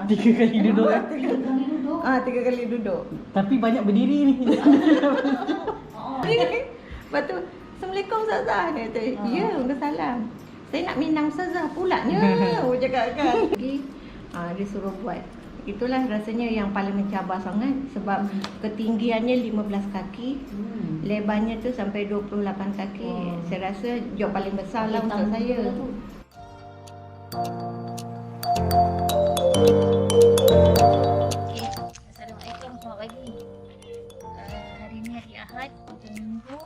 3 kali duduk kan? 3 kali duduk. Tapi banyak berdiri ni. Lepas tu, Assalamualaikum Ustazah. Dia kata, ya, salam. Saya nak minang Ustazah pulaknya. Cakap kan. Dia suruh buat. Itulah rasanya yang paling mencabar sangat. Sebab ketinggiannya 15 kaki. Lebarnya tu sampai 28 kaki. Saya rasa job paling besar lah untuk saya. Assalamualaikum, selamat pagi. Hari ni hari Ahad, hujung minggu.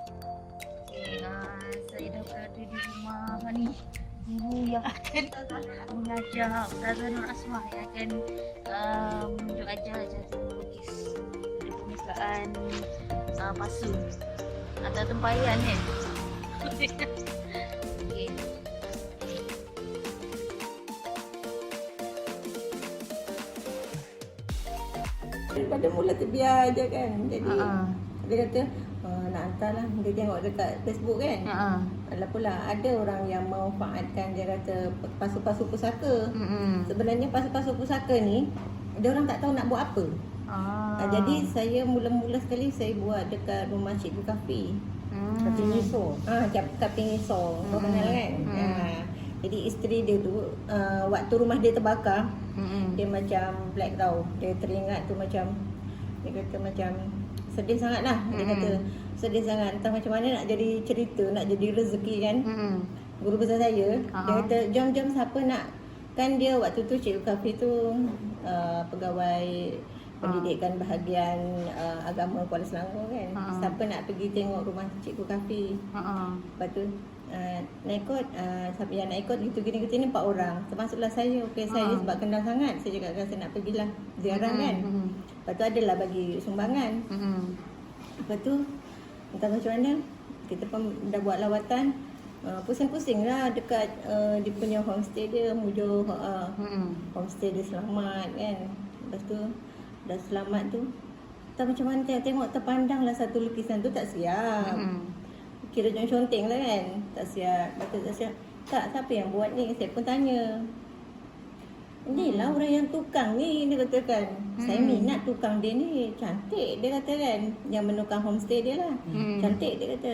Saya dah berada di rumah ni. Guru yang akan mengajar Ustazah Nur Asmah yang akan menunjuk ajar cara melukis dari permukaan pasu atau tempayan kan. Okey. Daripada mula tu biar je kan. Jadi dia kata nak hantarlah. Dia tengok dekat Facebook kan. Alah pula ada orang yang memanfaatkan, dia kata pasu-pasu pusaka. Sebenarnya pasu-pasu pusaka ni dia orang tak tahu nak buat apa. Jadi saya mula-mula sekali saya buat dekat rumah Cikgu Kafi. Kafi Ngiso. Kafi Ngiso. Kau kenal kan? Jadi isteri dia tu waktu rumah dia terbakar, dia macam black tau. Dia teringat tu macam, dia kata macam sedih sangat lah. Dia kata sedih sangat, entah macam mana nak jadi cerita, nak jadi rezeki kan. Guru besar saya, dia kata jom-jom siapa nak. Kan dia waktu tu Cikgu Kafi tu pegawai pendidikan bahagian agama Kuala Selangor kan. Siapa nak pergi tengok rumah Cikgu Kafi. Lepas tu nak ikut, siapa yang nak ikut gitu gini ni 4 orang. Termasuklah saya. Okey, saya sebab kenal sangat, saya cakap saya nak pergilah ziarah kan. Lepas tu adalah bagi sumbangan. Lepas tu entah macam mana kita pun dah buat lawatan. Pusing-pusing lah dekat dia punya homestay dia, Mujo homestay dia selamat kan. Lepas tu dah selamat tu, entah macam mana tengok terpandang lah satu lukisan tu tak siap. Kira conteng lah kan, tak siap. Betul tak siap. Tak, siapa yang buat ni? Saya pun tanya. Inilah orang yang tukang ni, dia kata kan. Saya minat tukang dia ni, cantik dia kata kan. Yang menukang homestay dia lah. Cantik dia kata.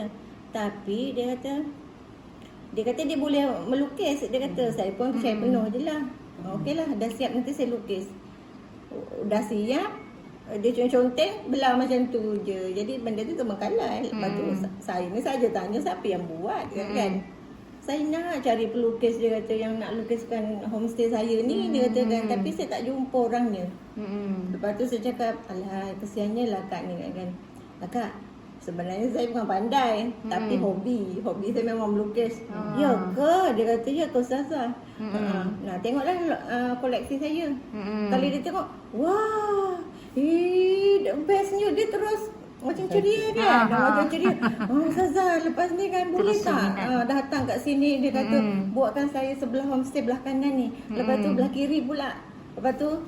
Tapi dia kata dia boleh melukis. Dia kata saya pun percaya penuh je lah. Okey lah, dah siap nanti saya lukis. Dah siap, dia conteng belah macam tu je. Jadi benda tu terbengkalai. Lepas tu saya ni saja tanya siapa yang buat kan. Saya nak cari pelukis, dia kata yang nak lukiskan homestay saya ni, dia kata kan. Tapi saya tak jumpa orangnya. Lepas tu saya cakap, alah kesiannya lah kak ni kan. Kak, sebenarnya saya bukan pandai, tapi hobi saya memang melukis. Ya ke? Dia kata ya ke Ustazah. Nah tengoklah koleksi saya. Kali dia tengok, wah, the bestnya dia terus macam ceria kan. Macam ceria. Ustazah lepas ni kan boleh tak datang kat sini. Dia kata buatkan saya sebelah homestay belah kanan ni. Lepas tu belah kiri pula. Lepas tu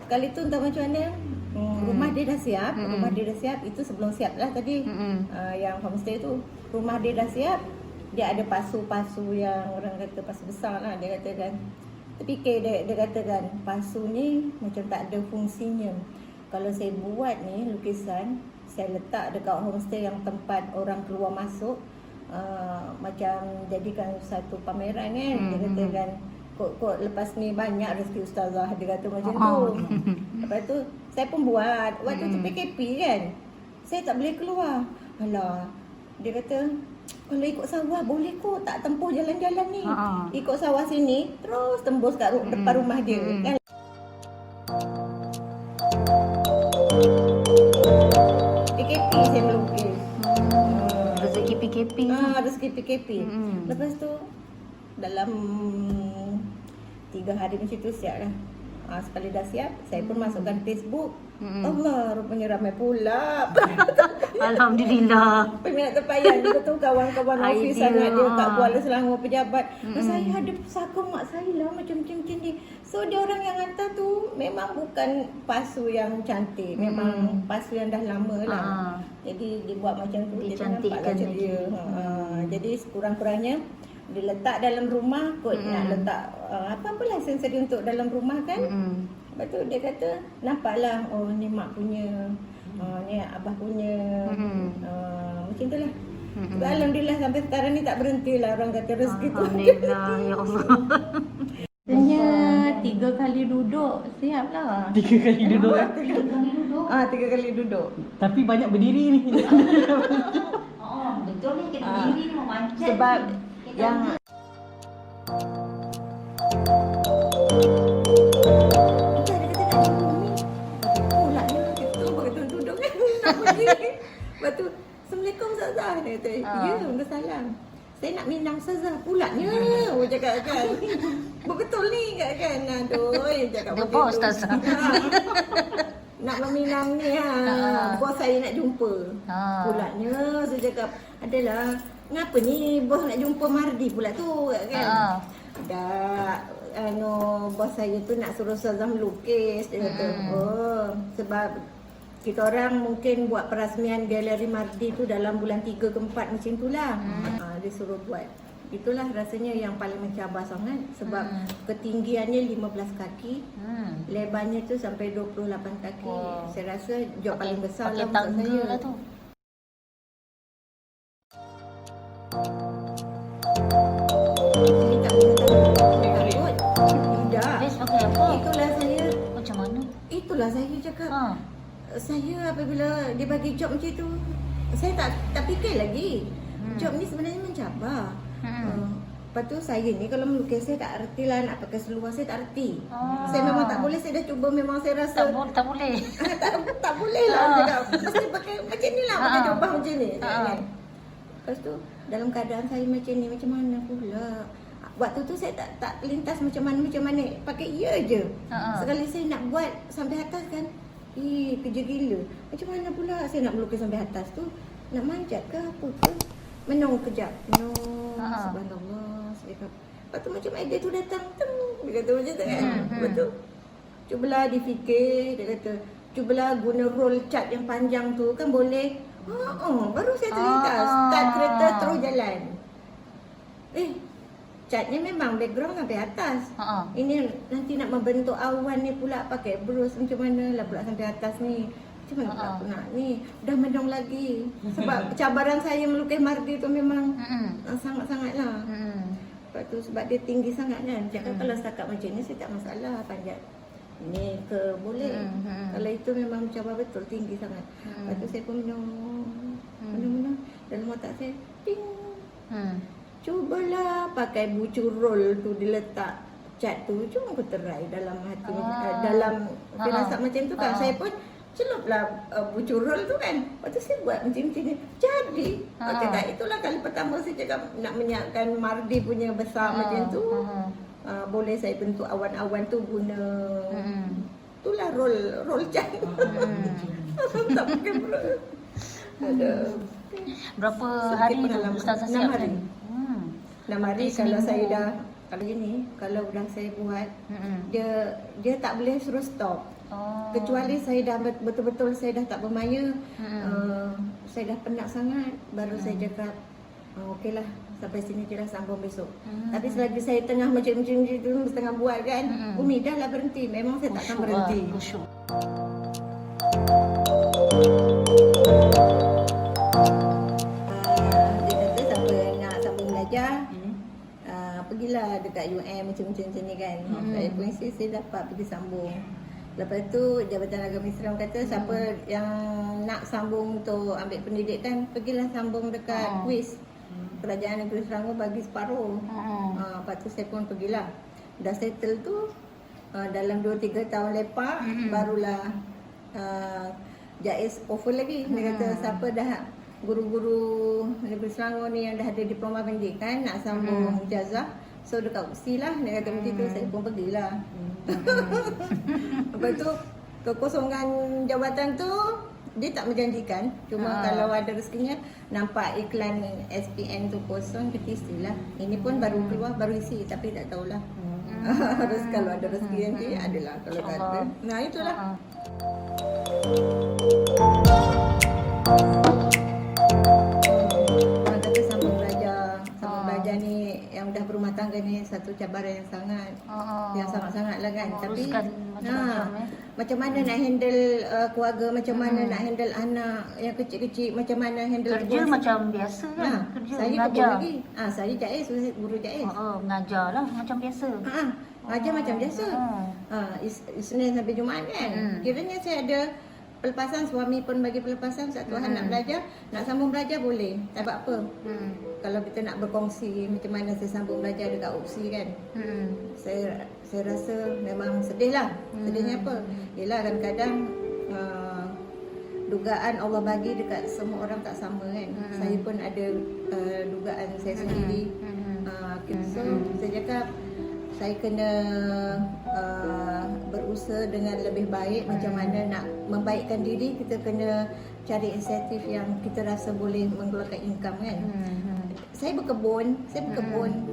kali tu entah macam mana, rumah dia dah siap. Rumah dia dah siap. Itu sebelum siap lah tadi. Yang homestay tu rumah dia dah siap. Dia ada pasu-pasu yang orang kata pasu besar lah. Dia kata kan, terfikir dia kata kan, pasu ni macam tak ada fungsinya. Kalau saya buat ni lukisan, saya letak dekat homestay yang tempat orang keluar masuk, macam jadikan satu pameran kan. Dia kata kan, kok lepas ni banyak rezeki Ustazah, dia kata macam tu. Lepas tu saya pun buat. Waktu tu PKP kan, saya tak boleh keluar. Alah, dia kata kalau ikut sawah boleh kot, tak tempuh jalan-jalan ni. Ikut sawah sini terus tembus kat depan rumah dia kan. PKP saya melukis. Rezeki PKP. Rezeki PKP. Lepas tu dalam 3 hari macam tu siap dah. Sekali dah siap, saya pun masukkan Facebook. Allah, rupanya ramai pula. Alhamdulillah. Peminat tempayan. Dia tu kawan-kawan office sangat dia kat Kuala Selangor, pejabat. Saya ada pusaka mak saya lah macam ni. So dia orang yang hantar tu memang bukan pasu yang cantik, memang pasu yang dah lama lah. Jadi dia buat macam tu, dia nampaklah ceria. Jadi sekurang-kurangnya dia letak dalam rumah kot. Nak letak apa-apalah sensori untuk dalam rumah kan. Lepas tu dia kata, nampaklah, oh ni mak punya, ni abah punya, macam tu lah. Alhamdulillah sampai sekarang ni tak berhenti lah orang kata rezeki tu. Alhamdulillah, ya Allah. Iya. Katanya 3 kali duduk, siap lah. 3 kali duduk kan. 3 kali duduk. Tapi banyak berdiri ni. Oh, betul ni kena diri ni memanjat. Sebab Kita yang pula dia kita betul duduk kan nak berdiri. Lepas tu, Assalamualaikum Ustazah. Dia kata, ya, bersalam. Saya nak minang Ustazah pulaknya. Oh cakap kan. Betul ni kan. Aduh, cakap Dia bawa Ustazah. Nak meminang ni bos saya nak jumpa. Pulaknya saya cakap, adalah ngapa ni bos nak jumpa Mardi pula tu kan. Bos saya tu nak suruh Ustazah melukis. Dia kata, oh sebab kita orang mungkin buat perasmian galeri Mardi tu dalam bulan 3 ke 4 macam tu lah. Dia suruh buat. Itulah rasanya yang paling mencabar sangat sebab ketinggiannya 15 kaki, lebarnya tu sampai 28 kaki. Wow. Saya rasa job paling besar pakai lah tangga untuk saya. lah tu. Saya tak boleh takut. Tidak. Habis pakai apa? Itulah saya. Macam mana? Itulah saya cakap. Ha. Saya apabila dia bagi job macam tu, saya tak fikir lagi. Job ni sebenarnya mencabar. Lepas tu saya ni kalau melukis saya tak erti lah nak pakai seluar, saya tak erti. Saya memang tak boleh, saya dah cuba memang saya rasa Tak boleh. tak boleh lah cakap. Mesti pakai macam ni lah, pakai jubah macam ni. Kan? Lepas tu dalam keadaan saya macam ni, macam mana pula? Waktu tu saya tak lintas macam mana pakai ia je. Sekali saya nak buat sampai atas kan, kerja gila. Macam mana pula saya nak melukis sampai atas tu? Nak manjat ke apa ke? Menung kejap. Subhanallah. Saya kata, lepas tu macam idea tu datang. Dia kata macam tu kan. Lepas tu, cubalah difikir. Dia kata, cubalah guna roll chart yang panjang tu. Kan boleh. Baru saya terlintas. Start kereta terus jalan. Catnya memang background sampai atas. Ini nanti nak membentuk awan ni pula pakai brush. Macam mana lah pula sampai atas ni. Macam mana pula aku nak ni. Dah menung lagi. Sebab cabaran saya melukis Mardi tu memang sangat-sangat lah. Lepas tu sebab dia tinggi sangat kan. Cakap kalau setakat macam ni saya tak masalah panjat. Ini ke boleh. Kalau itu memang cabar betul tinggi sangat. Lepas tu saya pun menung. Dalam otak saya, ting. Cubalah pakai bucu roll tu diletak cat tu. Cuma aku terai dalam hati. Dalam firasat macam tu kan. Saya pun celuplah bucu roll tu kan. Lepas tu saya buat macam ni. Jadi. Cakap itulah kali pertama saya cakap nak menyiapkan Mardi punya besar macam tu. Boleh saya bentuk awan-awan tu guna itulah roll cat. Tak pakai roll. Ada. Berapa Sedikit hari tu pengalaman. Ustazah 6 siapkan? hari. 6 hari kalau saya dah kalau gini, kalau dah saya buat dia tak boleh suruh stop. Kecuali saya dah betul-betul saya dah tak bermaya, saya dah penat sangat, baru saya cakap okeylah sampai sini je lah, sambung besok. Tapi selagi saya tengah macam tu setengah buat kan, Umi dah lah berhenti, memang saya takkan berhenti. Khusyuk. Dia kata siapa nak sambung belajar, pergilah dekat UM macam-macam ni kan. Saya pun saya dapat pergi sambung. Lepas tu Jabatan Agama Islam kata siapa yang nak sambung untuk ambil pendidikan, pergilah sambung dekat KUIS. Kerajaan Negeri Selangor bagi separuh. Lepas tu saya pun pergilah. Dah settle tu dalam 2-3 tahun lepas barulah JAIS offer lagi. Dia kata siapa dah guru-guru Negeri Selangor ni yang dah ada diploma pendidikan nak sambung ijazah, so dekat UPSI lah. Dia kata macam tu, saya pun pergilah. Lepas tu kekosongan jabatan tu dia tak menjanjikan. Cuma kalau ada rezekinya, nampak iklan SPM tu kosong, kita isilah. Ini pun baru keluar, baru isi, tapi tak tahulah. Harus kalau ada rezeki nanti adalah, kalau tak ada. Nah itulah. Orang kata sambung belajar ni yang dah berumah tangga ni satu cabaran yang sangat yang sangat-sangat lah kan. Tapi Menguruskan macam-macam Macam mana nak handle keluarga, macam mana nak handle anak yang kecil-kecil, macam mana handle Kerja macam biasa kan? Kerja saya kebun mengajar. lagi. Saya JAS, guru JAS. Mengajar lah macam biasa. Ajar macam biasa. Isnin sampai Jumaat kan. Kiranya saya ada pelepasan, suami pun bagi pelepasan, satu hari nak belajar, nak sambung belajar boleh. Tak buat apa. Kalau kita nak berkongsi macam mana saya sambung belajar dekat UPSI kan. Saya rasa memang sedih lah. Sedihnya apa? Yelah kadang-kadang dugaan Allah bagi dekat semua orang tak sama kan. Saya pun ada dugaan saya sendiri. So saya cakap saya kena berusaha dengan lebih baik. Macam mana nak membaikkan diri, kita kena cari inisiatif yang kita rasa boleh mengeluarkan income kan. Saya berkebun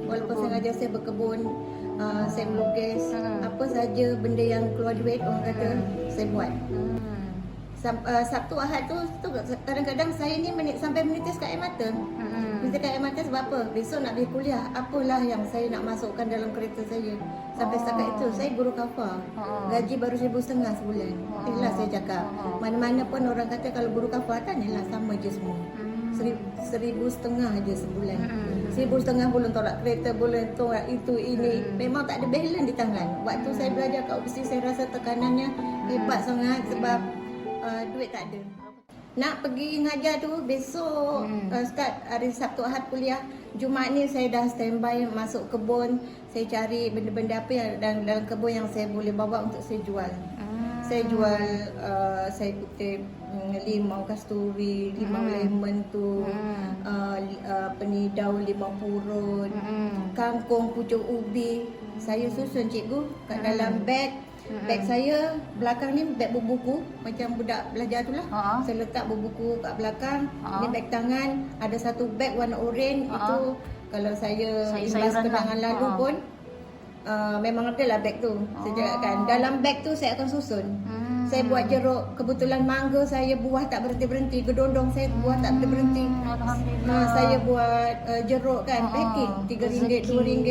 walaupun saya ngajar, saya berkebun, saya melukis, apa saja benda yang keluar duit orang kata saya buat. Sabtu Ahad tu kadang-kadang saya ni sampai menitis kat air mata. Menitis kat air mata sebab apa? Besok nak pergi kuliah, apalah yang saya nak masukkan dalam kereta saya. Sampai setakat itu saya guru kafar. Gaji baru 1,500 sebulan. Itulah saya cakap. Mana-mana pun orang kata kalau guru kafar tanyalah sama je semua. 1,500 je sebulan. 1,500 belum tolak kereta, belum tolak itu ini. Memang tak ada balance di tangan. Waktu saya belajar kat UPSI saya rasa tekanannya hebat sangat sebab duit tak ada. Nak pergi ngajar tu besok start hari Sabtu Ahad kuliah. Jumaat ni saya dah standby masuk kebun. Saya cari benda-benda apa yang dalam kebun yang saya boleh bawa untuk saya jual. Saya jual saya kutip limau kasturi, limau lemon tu, daun limau purut, kangkung, pucuk ubi. Saya susun cikgu kat dalam beg. Beg saya belakang ni beg buku macam budak belajar tu lah. Saya letak buku kat belakang. Ni beg tangan, ada satu beg warna oranye. Itu kalau saya imbas kenangan lalu pun memang ada lah beg tu. Saya cakap kan, dalam beg tu saya akan susun. Saya buat jeruk, kebetulan mangga saya buah tak berhenti-berhenti, gedondong saya buah tak berhenti. Saya buat jeruk kan, packing RM3, RM2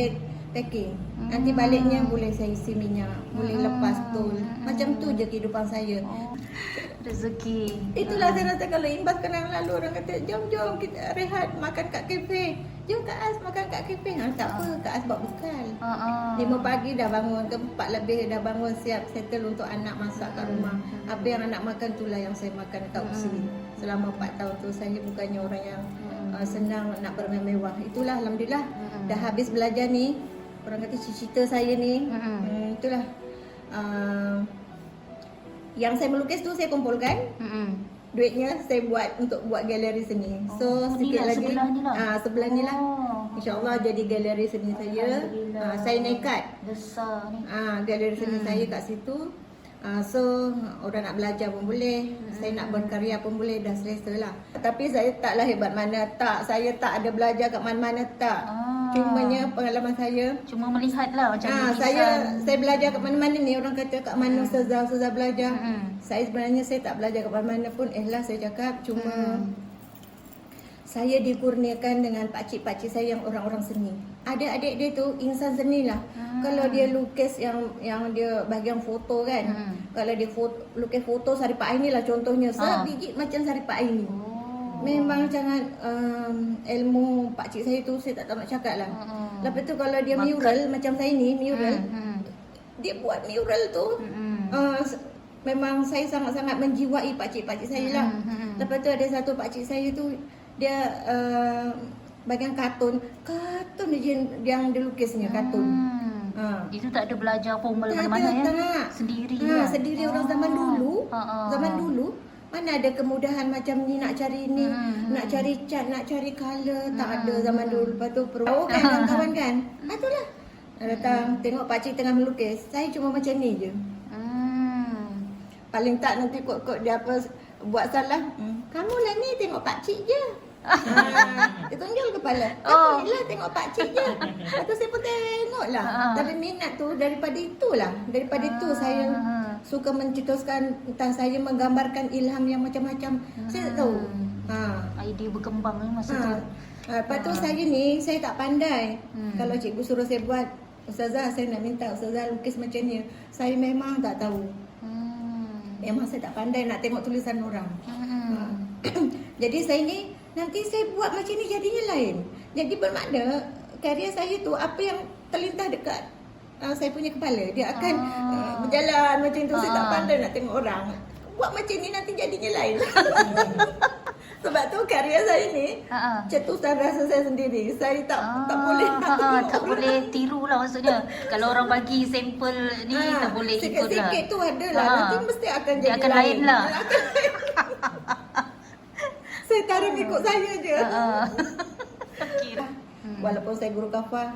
packing. Nanti baliknya boleh saya isi minyak, boleh lepas tol. Macam tu je kehidupan saya. Rezeki. Itulah saya rasa kalau imbas kenangan lalu orang kata, jom kita rehat makan kat kafe. Jom Kak As makan kat kafe. Tak apa, Kak As buat bekal. 5 pagi dah bangun, ke 4 lebih dah bangun siap settle untuk anak masak kat rumah. Apa yang anak makan itulah yang saya makan kat UPSI. Selama 4 tahun tu saya bukannya orang yang senang nak bermain mewah. Itulah alhamdulillah dah habis belajar ni. Orang kata cita-cita saya ni itulah yang saya melukis tu saya kumpulkan. Duitnya saya buat untuk buat galeri seni. So sikit lagi sebelah ni lah. InsyaAllah jadi galeri seni saya. Saya nekat besar ni. Galeri seni saya kat situ. So orang nak belajar pun boleh, saya nak berkarya pun boleh, dah selesa lah. Tapi saya taklah hebat mana, saya tak ada belajar kat mana-mana tak. Cumanya pengalaman saya Cuma melihat lah macam saya belajar kat mana-mana ni. Orang kata kat mana ustazah belajar. Saya sebenarnya saya tak belajar kat mana-mana pun. Saya cakap cuma saya dikurniakan dengan pakcik-pakcik saya yang orang-orang seni. Adik-adik dia tu insan seni lah. Kalau dia lukis yang dia bahagian foto kan. Kalau dia lukis foto Saripah Aini lah contohnya. Sebiji macam Saripah Aini. Memang sangat ilmu pakcik saya tu saya tak tahu nak cakap lah. Lepas tu kalau dia mural macam saya ni, mural. Dia buat mural tu. Memang saya sangat-sangat menjiwai pakcik-pakcik saya lah. Lepas tu ada satu pakcik saya tu dia bagian kartun je yang dia lukisnya kartun. Itu tak ada belajar formal mana-mana ya. Sendiri lah. Sendiri orang zaman dulu. Zaman dulu mana ada kemudahan macam ni, nak cari ni, nak cari cat, nak cari colour, tak ada zaman dulu. Lepas tu perlu kan kawan-kawan kan. Itulah. Datang tengok pakcik tengah melukis. Saya cuma macam ni je. Paling tak nanti kot-kot dia apa buat salah. Kamu lah ni tengok pakcik je. Dia tunjuk kepala. Kamu ni lah tengok pakcik je. Lepas tu saya pun tengok lah. Tapi minat tu daripada itulah. Daripada itu saya suka mencetuskan tentang saya menggambarkan ilham yang macam-macam. Saya tak tahu. Idea berkembang ni masa tu. Lepas tu saya ni, saya tak pandai. Kalau cikgu suruh saya buat Ustazah, saya nak minta Ustazah lukis macam ni. Saya memang tak tahu. Memang saya tak pandai nak tengok tulisan orang. Jadi saya ni, nanti saya buat macam ni jadinya lain. Jadi bermakna karya saya tu, apa yang terlintas dekat saya punya kepala, dia akan berjalan macam tu. Saya tak pandai nak tengok orang. Buat macam ni nanti jadinya lain. Sebab tu karya saya ni cetusan rasa saya sendiri. Saya tak boleh nak tengok tak orang. boleh tiru lah maksudnya. Kalau orang bagi sampel ni tak boleh ikut lah. Sikit-sikit tu ada lah. Nanti mesti akan Dia jadi akan lain lah. Dia akan lain. Saya taruh ikut saya je. Okey. Walaupun saya guru kafah,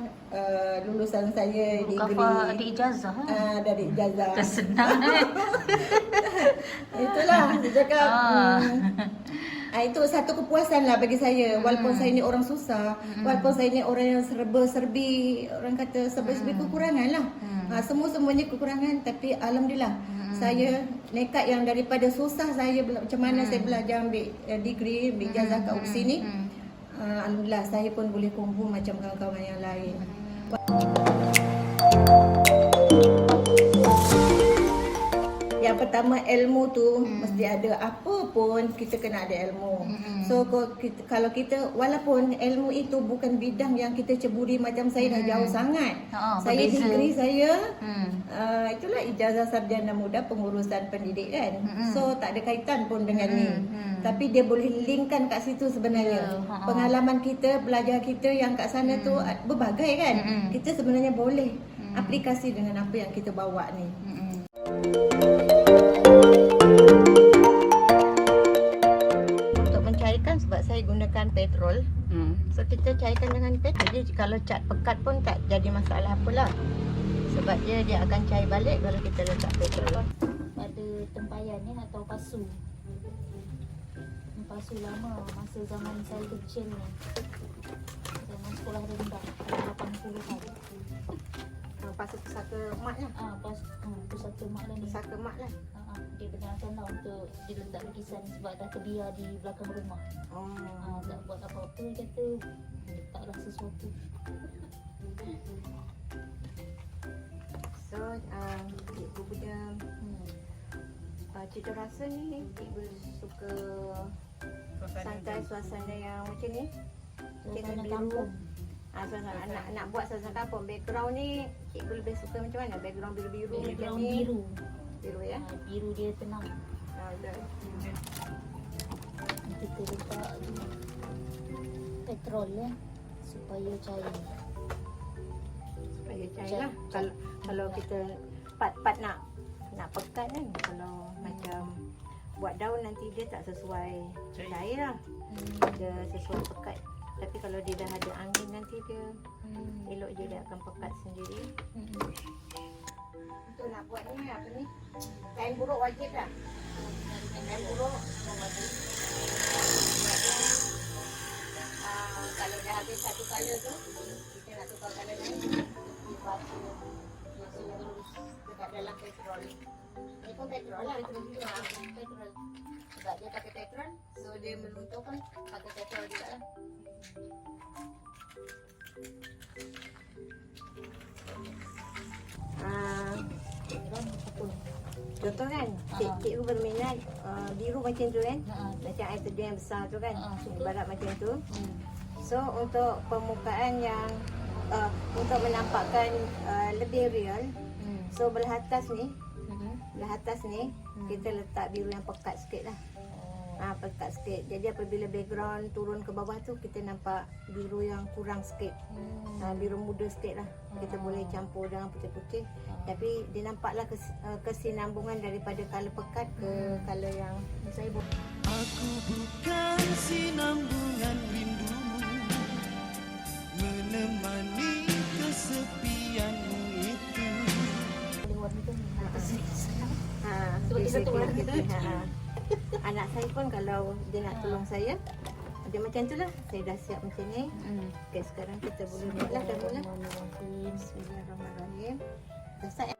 lulusan saya Guru degree kafah ada ijazah. dari ijazah. Dah senang Itulah dia cakap. Itu satu kepuasan lah bagi saya. Walaupun saya ni orang susah, walaupun saya ni orang yang serba-serbi, orang kata serba-serbi kekurangan lah. Semua-semuanya kekurangan, tapi alhamdulillah saya nekat yang daripada susah saya macam mana saya belajar ambil degree, ambil ijazah kat UPSI ni. Alhamdulillah saya pun boleh kumpul macam kawan-kawan yang lain. Yang pertama, ilmu tu mesti ada. Apa pun kita kena ada ilmu. So kalau kita, walaupun ilmu itu bukan bidang yang kita ceburi, macam saya dah jauh sangat. Saya berbeza. degree saya itulah ijazah sarjana muda pengurusan pendidikan. So tak ada kaitan pun dengan ni. Tapi dia boleh linkkan kat situ sebenarnya. Pengalaman kita, belajar kita yang kat sana tu berbagai kan. Kita sebenarnya boleh aplikasi dengan apa yang kita bawa ni. Untuk mencairkan, sebab saya gunakan petrol, so kita cairkan dengan petrol. Jadi kalau cat pekat pun tak jadi masalah apalah. Sebab dia akan cair balik kalau kita letak petrol. Pada tempayan ni atau pasu. Pasu lama masa zaman saya kecil ni. Zaman sekolah rendah 80-an. Pasu pusaka mak lah. Pusaka mak lah ni. Pusaka mak lah. Dia gunakan lah untuk diletak lukisan sebab dah terbiar di belakang rumah. Tak buat apa-apa, dia kata letaklah sesuatu. So cikgu punya cita rasa ni, cikgu suka santai suasana yang macam ni. Suasana biru. kampung. Suasana nak buat suasana kampung. Background ni cikgu lebih suka macam mana? Background biru-biru macam Background ni. biru. Biru ya. Biru dia tenang. Kita letak petrol ya supaya cair. Supaya cair lah. Kalau kita part-part nak pekat kan. Kalau macam buat daun nanti dia tak sesuai cair lah. Dia sesuai pekat. Tapi kalau dia dah ada angin nanti dia elok je, dia akan pekat sendiri. Untuk nak buat ni apa ni? Kain buruk wajib lah. Kain buruk wajib. Kalau dah habis satu color tu, kita nak tukar color lain. Kita terus dekat dalam petrol. Ni pun petrol lah. Petrol. Sebab dia pakai petrol, so dia meluntur pun pakai petrol juga lah. Contoh kan, cikgu berminat biru macam tu kan, macam air terjun yang besar tu kan, ibarat macam tu. So untuk permukaan yang untuk menampakkan lebih real, so belah atas ni kita letak biru yang pekat sikit lah. Pekat sikit. Jadi apabila background turun ke bawah tu, kita nampak biru yang kurang sikit. Biru muda sikit lah. Kita boleh campur dengan putih-putih. Tapi dia nampaklah kesinambungan daripada color pekat ke color yang saya buat. Aku bukan sinambungan rindumu, menemani kesepianmu itu. Warna tu Sebab kita satu warna. Anak saya pun kalau dia nak tolong saya, dia macam tu lah. Saya dah siap macam ni. Okay, sekarang kita boleh buat lah. Dah mula. Bismillahirrahmanirrahim. Dah start.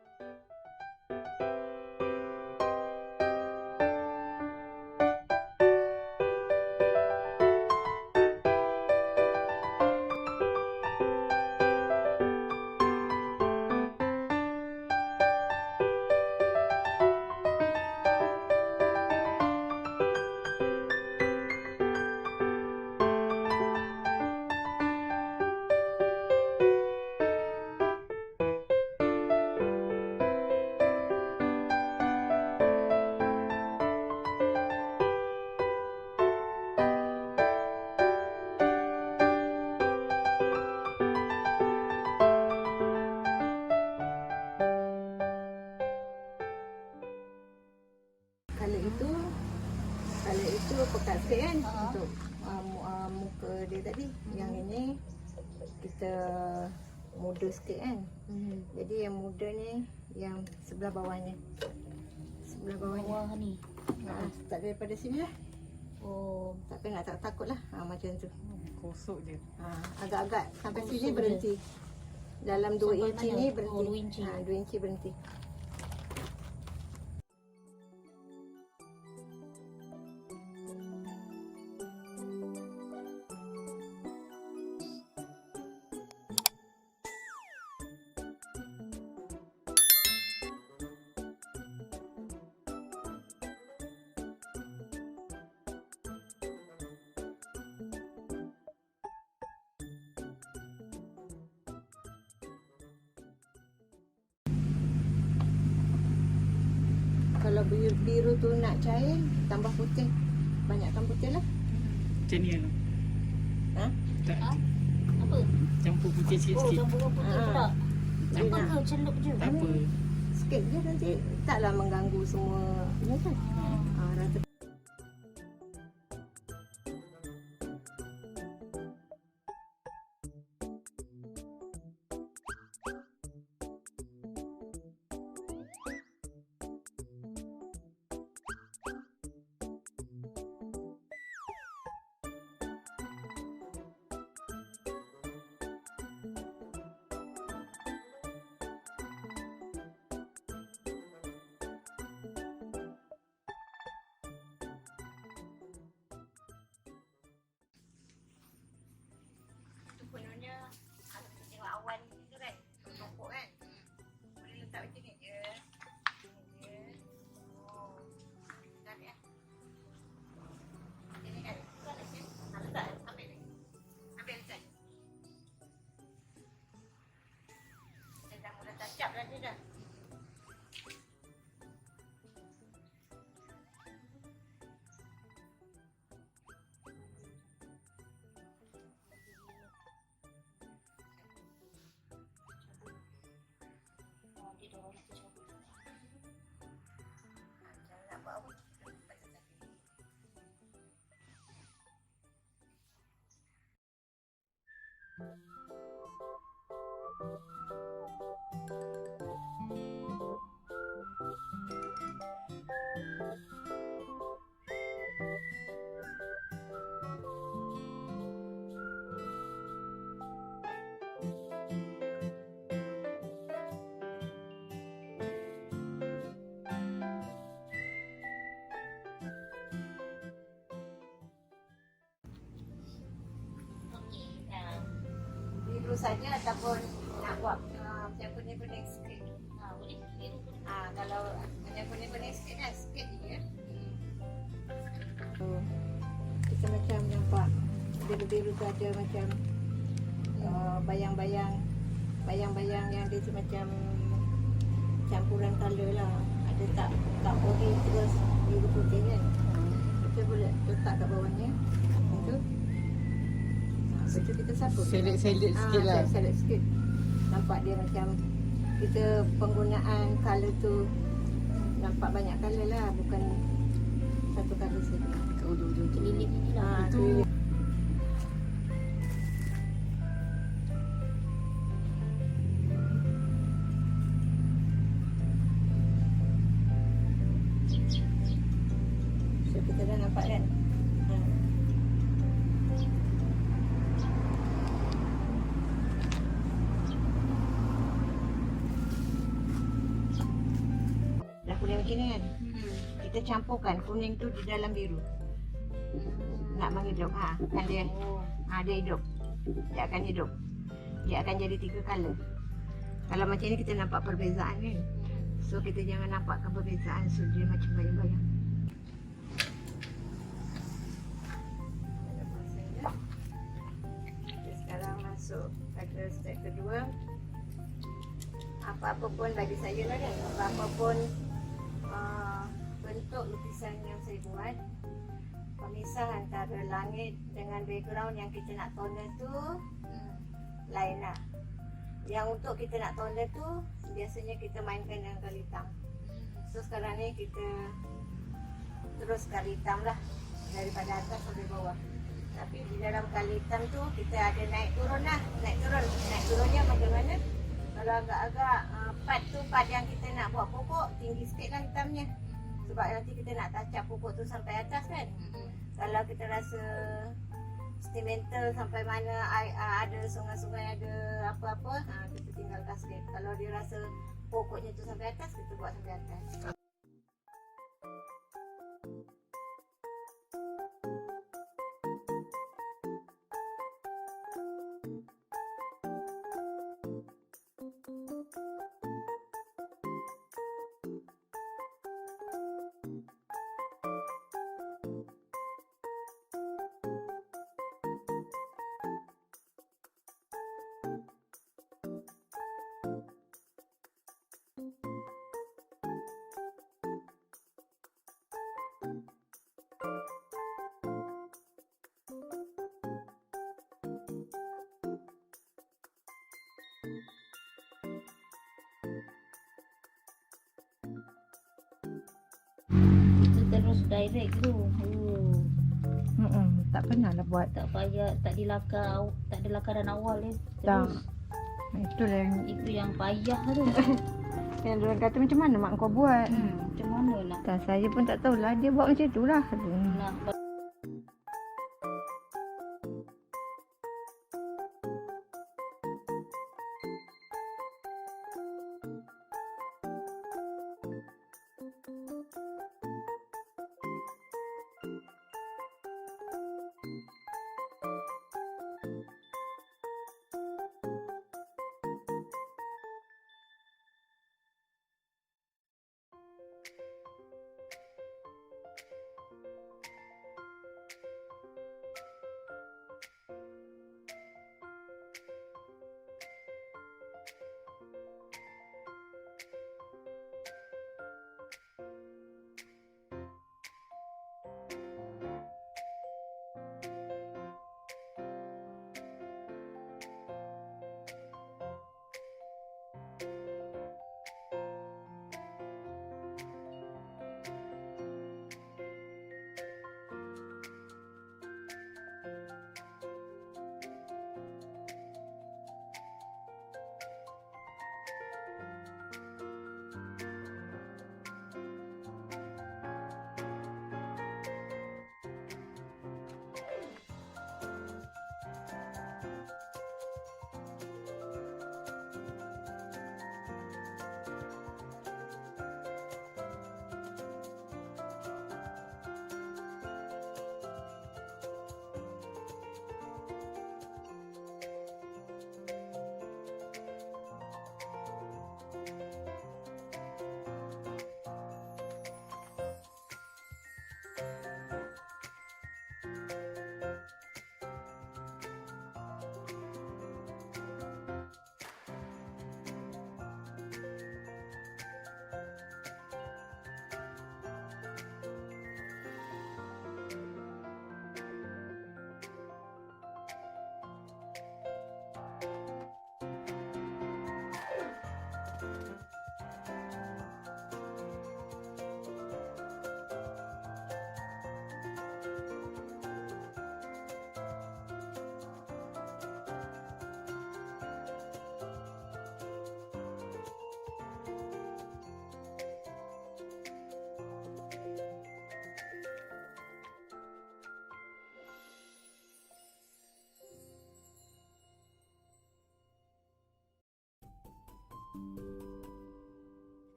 itu pekat sikit kan untuk muka dia tadi. Yang ini kita muda sikit kan. Jadi yang muda ni yang sebelah bawahnya. Sebelah bawahnya. Bawah ni. Start daripada sini lah. Oh. Tak payah nak takut lah. Macam tu. Kosok je. Agak-agak sampai Oh, sini so berhenti. Dalam 2 Sampai inci mana? ni berhenti. Oh, 2 inci. 2 inci berhenti. Kalau biru tu nak cair, tambah putih. Banyakkan putih lah. Macam ni lah. Ha? Tak, Apa? campur putih Oh, sikit-sikit. campur putih Ah. pula. Dia Campur nak ke celup je? Tak apa. sikit je nanti. Taklah mengganggu semua. Ni kan? Rata. Kononnya kalau kita tengok awan gitu kan, tumpuk kan. Boleh letak macam ni je. Ni je. Oh. Dah ya. Ini kan. Letak. Ambil ni. Ambil letak. Dia dah mula tacap dah dia dah. Jangan nak buat apa. Biru saja ataupun nak buat macam kuning-kuning sikit. Boleh biru pun. Kalau macam kuning-kuning sikit kan, sikit je. Kita macam nampak biru-biru tu ada macam bayang-bayang yang dia tu macam campuran colour lah. Ada tak boleh terus biru putih kan. Kita boleh letak kat bawahnya. Itu. Lepas tu kita sabut. Selit-selit sikit lah. Selit sikit. Nampak dia macam kita penggunaan colour tu nampak banyak colour lah. Bukan satu colour saja. Kat ujung-ujung tu. Lilip ni lah. Itu So kita dah nampak kan. Dah kuning macam ni kan. Kita campurkan kuning tu di dalam biru. Nak menghidup. Kan dia. Dia hidup. Dia akan hidup. Dia akan jadi 3 colour. Kalau macam ni kita nampak perbezaan kan. So kita jangan nampakkan perbezaan. So dia macam bayang-bayang. Sekarang masuk pada step kedua. Apa-apa pun bagi saya lah kan. Apa-apa pun bentuk lukisan yang saya buat, pemisah antara langit dengan background yang kita nak toner tu lain lah. Yang untuk kita nak toner tu biasanya kita mainkan dengan garis hitam. So sekarang ni kita terus garis hitam lah. daripada atas sampai bawah. Tapi di dalam kali hitam tu kita ada naik turun lah, naik turun. Naik turunnya macam mana? Kalau agak-agak part yang kita nak buat pokok tinggi sikit lah hitamnya. Sebab nanti kita nak tacap pokok tu sampai atas kan. Kalau kita rasa instrumental sampai mana ada sungai-sungai, ada apa-apa, kita tinggal kasket. Kalau dia rasa pokoknya tu sampai atas, kita buat sampai atas. Kita terus direct tu. Tak pernah lah buat. Tak payah, tak ada lakaran awal dia. Tak. Terus Itulah yang, itu yang payah tu. yang orang kata macam mana mak kau buat. Macam mana nak Saya pun tak tahulah dia buat macam tu lah. nak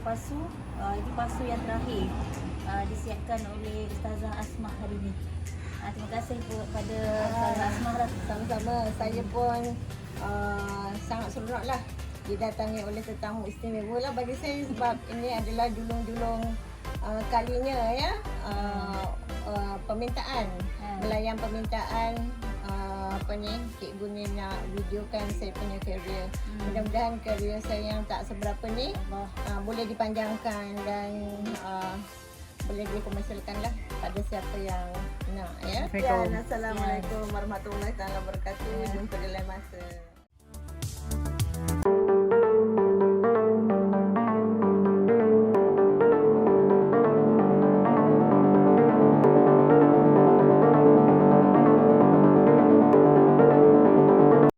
pasu. Ini pasu yang terakhir disiapkan oleh Ustazah Asmah hari ini. Terima kasih kepada Ustazah Asmah lah. Sama-sama. Saya pun sangat seronok lah didatangi oleh tetamu istimewa lah bagi saya sebab ini adalah julung-julung kalinya ya permintaan, melayan permintaan Cikgu ni nak videokan saya punya kerjaya. Mudah-mudahan kerjaya saya yang tak seberapa ni boleh dipanjangkan dan boleh dikomersialkan lah pada siapa yang nak ya. Assalamualaikum. Assalamualaikum warahmatullahi wabarakatuh. Jumpa di lain masa.